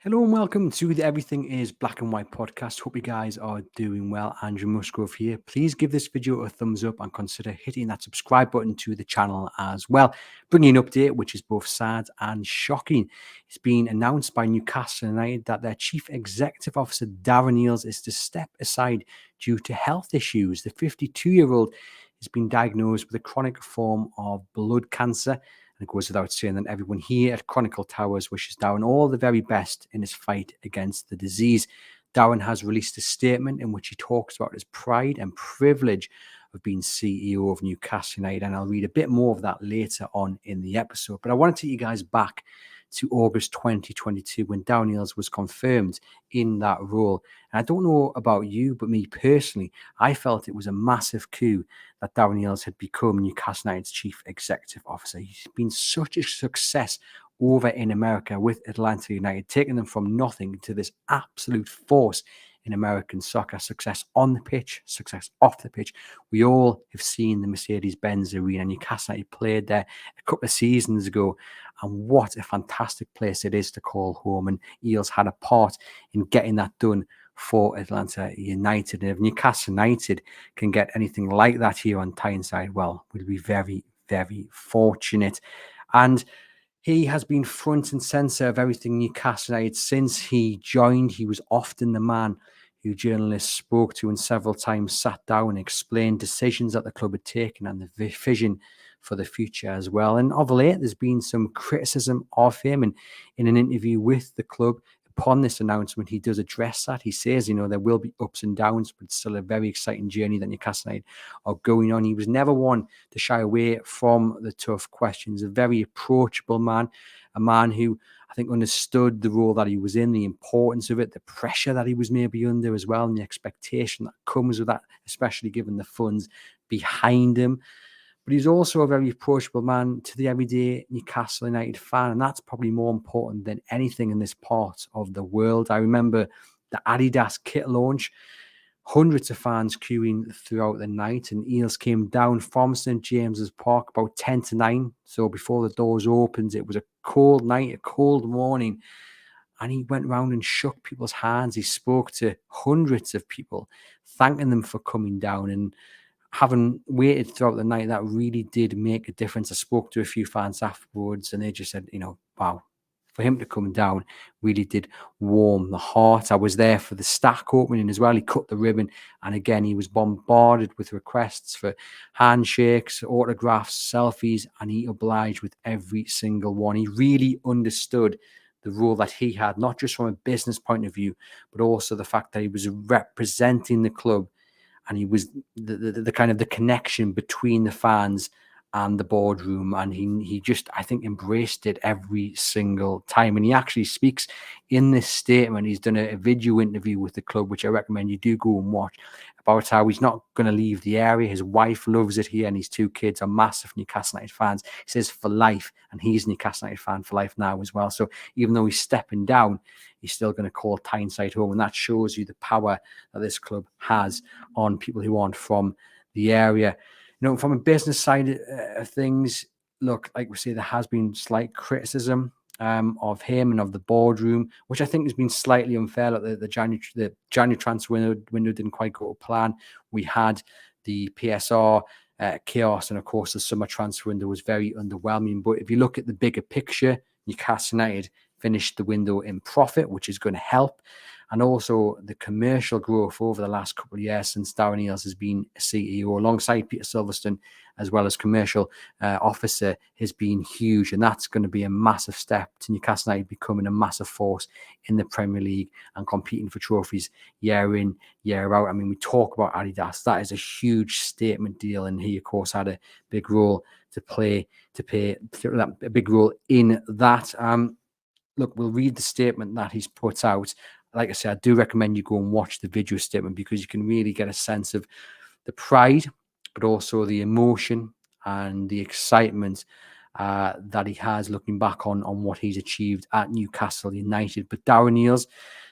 Hello and welcome to the Everything is Black and White podcast. Hope you guys are doing well. Andrew Musgrove here. Please give this video a thumbs up and consider hitting that subscribe button to the channel as well. Bringing an update which is both sad and shocking. It's been announced by Newcastle United that their Chief Executive Officer Darren Eales is to step aside due to health issues. The 52-year-old has been diagnosed with a chronic form of blood cancer. And it goes without saying that everyone here at Chronicle Towers wishes Darren all the very best in his fight against the disease. Darren has released a statement in which he talks about his pride and privilege of being CEO of Newcastle United, and I'll read a bit more of that later on in the episode. But I want to take you guys back to August 2022 when Darren Eales was confirmed in that role. And I don't know about you, but me personally, I felt it was a massive coup that Darren Eales had become Newcastle United's Chief Executive Officer. He's been such a success over in America with Atlanta United, taking them from nothing to this absolute force in American soccer. Success on the pitch, success off the pitch. We all have seen the Mercedes-Benz Arena. Newcastle United played there a couple of seasons ago, and what a fantastic place it is to call home. And Eales had a part in getting that done for Atlanta United. And if Newcastle United can get anything like that here on Tyneside, well, we'll be very, very fortunate. And he has been front and centre of everything Newcastle United since he joined. He was often the man who journalists spoke to and several times sat down and explained decisions that the club had taken and the vision for the future as well. And of late, there's been some criticism of him. And in an interview with the club, upon this announcement, he does address that. He says, there will be ups and downs, but it's still a very exciting journey that Newcastle United are going on. He was never one to shy away from the tough questions. A very approachable man, a man who I think understood the role that he was in, the importance of it, the pressure that he was maybe under as well, and the expectation that comes with that, especially given the funds behind him. But he's also a very approachable man to the everyday Newcastle United fan, and that's probably more important than anything in this part of the world. I remember the Adidas kit launch, hundreds of fans queuing throughout the night, and Eales came down from St James's Park about 10 to 9. So before the doors opened, it was a cold night, a cold morning, and he went around and shook people's hands. He spoke to hundreds of people, thanking them for coming down. And having waited throughout the night, that really did make a difference. I spoke to a few fans afterwards, and they just said, wow, for him to come down really did warm the heart. I was there for the stack opening as well. He cut the ribbon, and again, he was bombarded with requests for handshakes, autographs, selfies, and he obliged with every single one. He really understood the role that he had, not just from a business point of view, but also the fact that he was representing the club. And he was the kind of the connection between the fans and the boardroom, and he just, I think, embraced it every single time. And he actually speaks in this statement. He's done a video interview with the club, which I recommend you do go and watch, about how he's not going to leave the area. His wife loves it here, and his two kids are massive Newcastle United fans. He says for life, and he's a Newcastle United fan for life now as well. So even though he's stepping down, he's still going to call Tyneside home, and that shows you the power that this club has on people who aren't from the area. From a business side of things, look, like we say, there has been slight criticism of him and of the boardroom, which I think has been slightly unfair. Like the January transfer window didn't quite go to plan. We had the PSR chaos, and of course the summer transfer window was very underwhelming. But if you look at the bigger picture, Newcastle United finished the window in profit, which is going to help. And also the commercial growth over the last couple of years since Darren Eales has been CEO, alongside Peter Silverstone, as well as commercial officer, has been huge. And that's going to be a massive step to Newcastle United becoming a massive force in the Premier League and competing for trophies year in, year out. I mean, we talk about Adidas. That is a huge statement deal. And he, of course, had a big role to play a big role in that. Look, we'll read the statement that he's put out. Like I said, I do recommend you go and watch the video statement, because you can really get a sense of the pride, but also the emotion and the excitement that he has looking back on what he's achieved at Newcastle United. But Darren Eales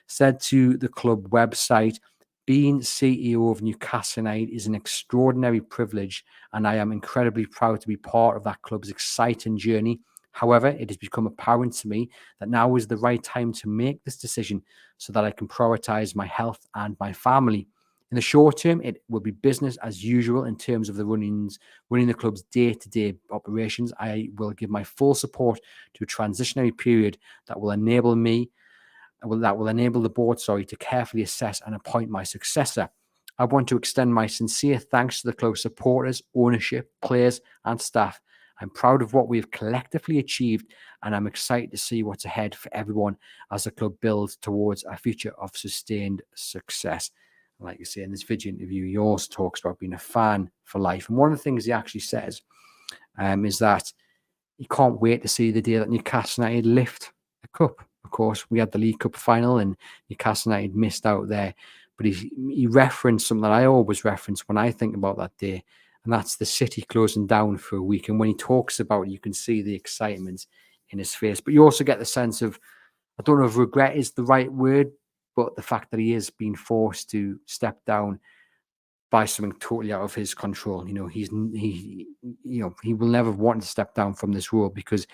said to the club website, "Being CEO of Newcastle United is an extraordinary privilege, and I am incredibly proud to be part of that club's exciting journey. However, it has become apparent to me that now is the right time to make this decision so that I can prioritize my health and my family. In the short term, it will be business as usual in terms of running the club's day-to-day operations. I will give my full support to a transitionary period that will enable the board, to carefully assess and appoint my successor. I want to extend my sincere thanks to the club's supporters, ownership, players, and staff. I'm proud of what we've collectively achieved, and I'm excited to see what's ahead for everyone as the club builds towards a future of sustained success. And like you say in this video interview, he also talks about being a fan for life. And one of the things he actually says is that he can't wait to see the day that Newcastle United lift the cup. Of course, we had the League Cup final and Newcastle United missed out there. But he referenced something that I always reference when I think about that day, and that's the city closing down for a week. And when he talks about it, you can see the excitement in his face. But you also get the sense of, I don't know if regret is the right word, but the fact that he is being forced to step down by something totally out of his control. He will never want to step down from this role because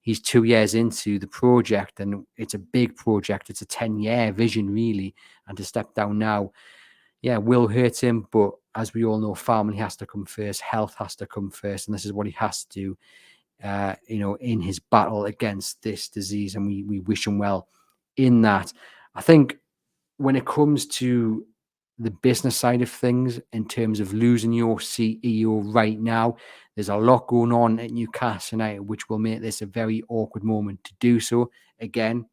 he's 2 years into the project and it's a big project. It's a 10-year vision, really. And to step down now, will hurt him. But as we all know, family has to come first, health has to come first. And this is what he has to do, in his battle against this disease. And we wish him well in that. I think when it comes to the business side of things, in terms of losing your CEO right now, there's a lot going on at Newcastle United, which will make this a very awkward moment to do so. Again,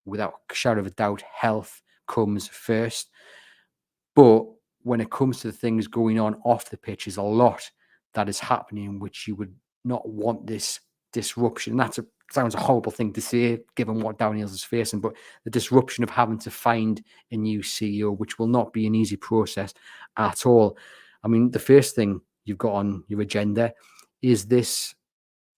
without a shadow of a doubt, health comes first. But when it comes to the things going on off the pitch, there's a lot that is happening, which you would not want this disruption. And sounds a horrible thing to say, given what Darren Eales is facing, but the disruption of having to find a new CEO, which will not be an easy process at all. I mean, the first thing you've got on your agenda is this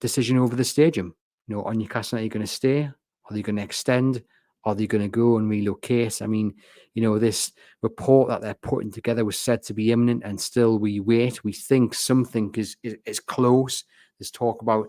decision over the stadium. Are Newcastle United going to stay? Are they going to extend? Are they going to go and relocate? I mean, this report that they're putting together was said to be imminent, and still we wait. We think something is close. There's talk about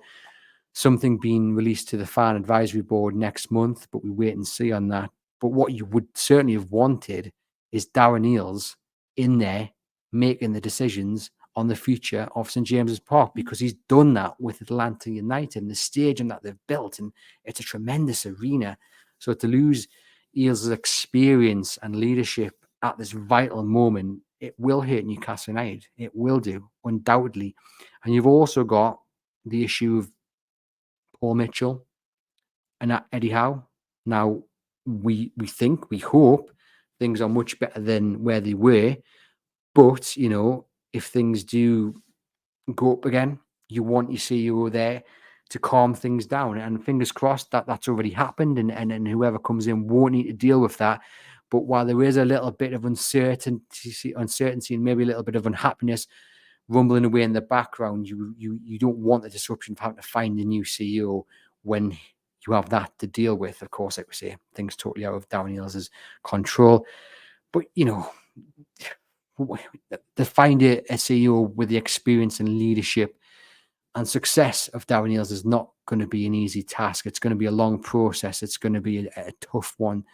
something being released to the fan advisory board next month, but we wait and see on that. But what you would certainly have wanted is Darren Eales in there making the decisions on the future of St James's Park, because he's done that with Atlanta United and the stadium that they've built, and it's a tremendous arena. So to lose Eales' experience and leadership at this vital moment, it will hurt Newcastle United. It will do, undoubtedly. And you've also got the issue of Paul Mitchell and Eddie Howe. Now, we hope things are much better than where they were. But, if things do go up again, you want your CEO there to calm things down. And fingers crossed that that's already happened, and whoever comes in won't need to deal with that. But while there is a little bit of uncertainty and maybe a little bit of unhappiness rumbling away in the background, you don't want the disruption of having to find a new CEO when you have that to deal with. Of course, like we say, things totally out of Darren Eales' control. But, to find a CEO with the experience and leadership and success of Darren Eales is not going to be an easy task. It's going to be a long process. It's going to be a tough one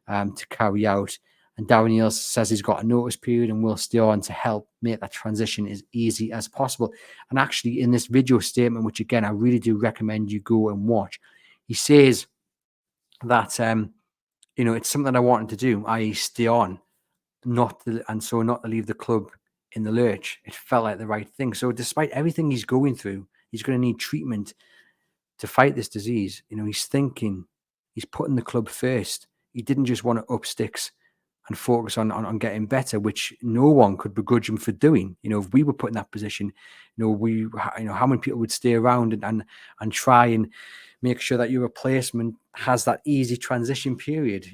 to carry out. And Darren Eales says he's got a notice period and will stay on to help make that transition as easy as possible. And actually, in this video statement, which again I really do recommend you go and watch, he says that it's something I wanted to do, i.e., stay on, not to leave the club in the lurch. It felt like the right thing. So despite everything he's going through, he's going to need treatment to fight this disease. He's thinking, he's putting the club first. He didn't just want to up sticks and focus on getting better, which no one could begrudge him for doing. If we were put in that position, how many people would stay around and try and make sure that your replacement has that easy transition period.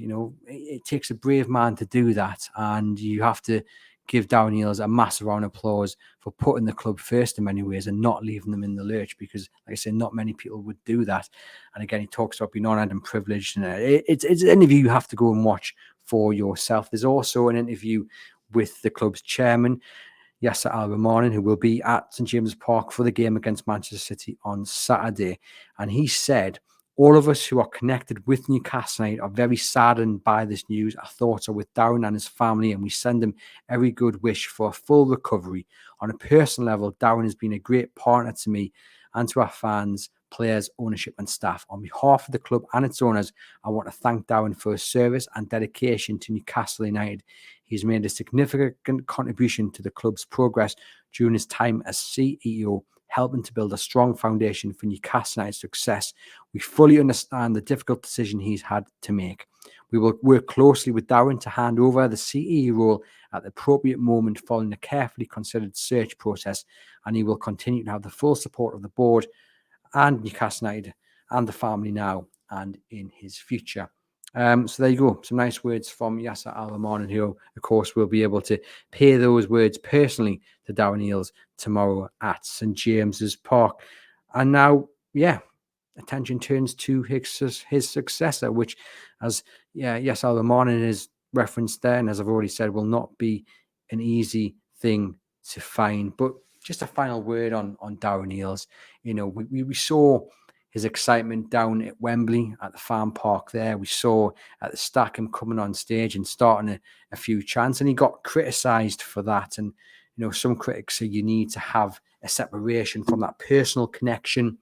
It takes a brave man to do that, and you have to give Darren Eales a massive round of applause for putting the club first in many ways and not leaving them in the lurch, because, like I said, not many people would do that. And again, he talks about being honoured and privileged, and it's an interview you have to go and watch for yourself. There's also an interview with the club's chairman, Yasser Al-Rahman, who will be at St James's Park for the game against Manchester City on Saturday. And he said, all of us who are connected with Newcastle United are very saddened by this news. Our thoughts are with Darren and his family, and we send him every good wish for a full recovery. On a personal level, Darren has been a great partner to me and to our fans, players, ownership, and staff. On behalf of the club and its owners, I want to thank Darren for his service and dedication to Newcastle United. He's made a significant contribution to the club's progress during his time as CEO, helping to build a strong foundation for Newcastle United's success. We fully understand the difficult decision he's had to make. We will work closely with Darren to hand over the CEO role at the appropriate moment following a carefully considered search process, and he will continue to have the full support of the board and Newcastle United and the family now and in his future. So there you go. Some nice words from Yasser Al-Rahman, who, of course, will be able to pay those words personally to Darren Eales tomorrow at St James's Park. And now, attention turns to his successor, which, as Yasser Al-Rahman is referenced there, and as I've already said, will not be an easy thing to find. But just a final word on Darren Eales. You know, we saw his excitement down at Wembley at the Farm Park there. We saw at the Stack him coming on stage and starting a few chants, and he got criticised for that. And, you know, some critics say you need to have a separation from that personal connection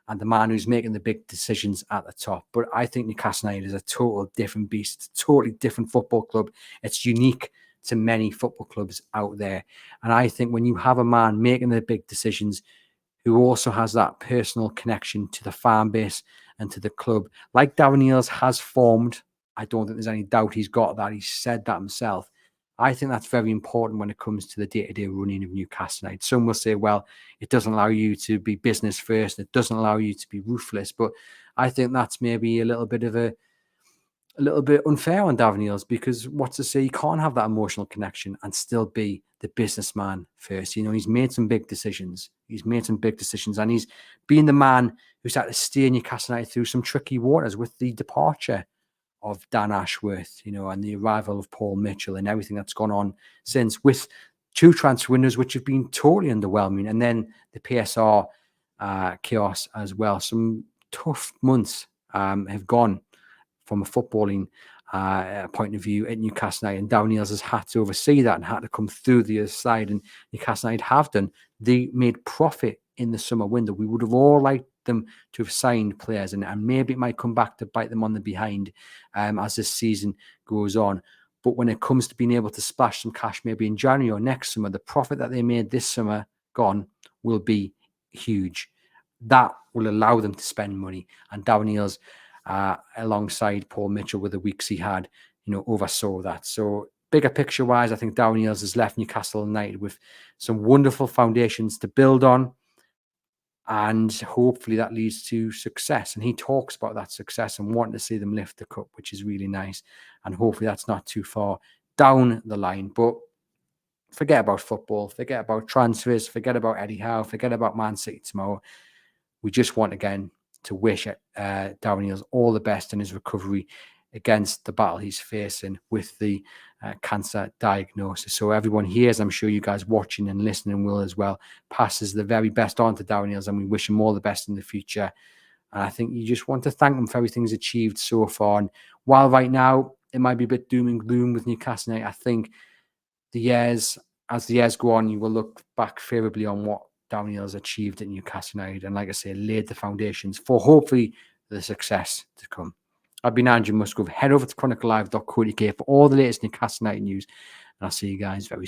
and the man who's making the big decisions at the top. But I think Newcastle United is a total different beast. It's a totally different football club. It's unique to many football clubs out there. And I think when you have a man making the big decisions who also has that personal connection to the fan base and to the club, like Darren Eales has formed, I don't think there's any doubt he's got that. He said that himself. I think that's very important when it comes to the day-to-day running of Newcastle United. Some will say, well, it doesn't allow you to be business first. It doesn't allow you to be ruthless. But I think that's maybe a little bit unfair on Darren Eales, because what's to say he can't have that emotional connection and still be the businessman first. You know, he's made some big decisions. And he's been the man who's had to steer Newcastle United through some tricky waters with the departure of Dan Ashworth, you know, and the arrival of Paul Mitchell and everything that's gone on since, with two transfer windows which have been totally underwhelming, and then the PSR chaos as well. Some tough months have gone from a footballing point of view at Newcastle United, and Darren Eales has had to oversee that and had to come through the other side, and Newcastle United have done. They made profit in the summer window. We would have all liked them to have signed players, and maybe it might come back to bite them on the behind as this season goes on. But when it comes to being able to splash some cash maybe in January or next summer, the profit that they made this summer gone will be huge. That will allow them to spend money, and Darren Eales, alongside Paul Mitchell with the weeks he had, you know, oversaw that. So bigger picture wise, I think Darren Eales has left Newcastle United with some wonderful foundations to build on, and hopefully that leads to success. And he talks about that success and wanting to see them lift the cup, which is really nice. And hopefully that's not too far down the line. But forget about football, forget about transfers, forget about Eddie Howe, forget about Man City tomorrow. We just want, again, to wish Darren Eales all the best in his recovery against the battle he's facing with the cancer diagnosis. So everyone here, as I'm sure you guys watching and listening will as well, passes the very best on to Darren Eales, and we wish him all the best in the future. And I think you just want to thank him for everything he's achieved so far. And while right now it might be a bit doom and gloom with Newcastle United, I think as the years go on, you will look back favourably on what Darren Eales achieved at Newcastle United, and like I say, laid the foundations for hopefully the success to come. I've been Andrew Musgrove. Head over to chroniclelive.co.uk for all the latest Newcastle United news, and I'll see you guys very soon.